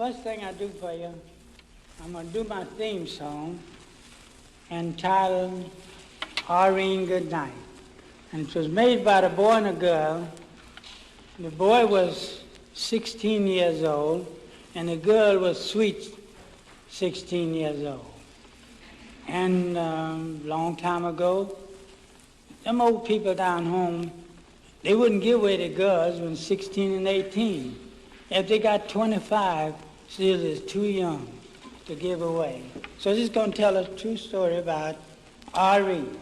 First thing I do for you, I'm going to do my theme song entitled Irene Goodnight. And it was made by the boy and a girl. The boy was 16 years old, and the girl was sweet 16 years old. And long time ago, them old people down home, they wouldn't give away the girls when 16 and 18. If they got 25, still is too young to give away. So this is going to tell a true story about Irene.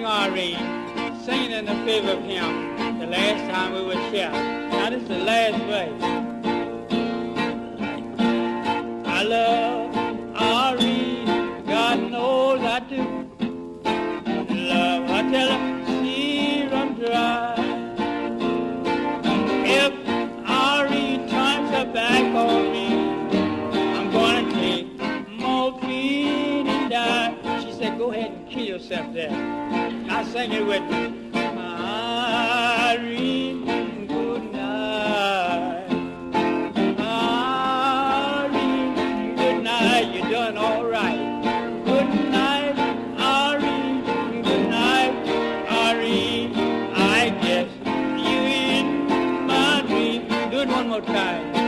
Irene, singing in the favor of him the last time we were here. Now this is the last verse. I love Irene, God knows I do. Love her till she runs dry. If Irene turns her back on me, I'm gonna take morphine and die. She said, go ahead and kill yourself there. Now sing it with me. Irene, good night. Irene, good night. You're doing all right. Good night, Irene. Good night, Irene. I guess you in my dream. Do it one more time.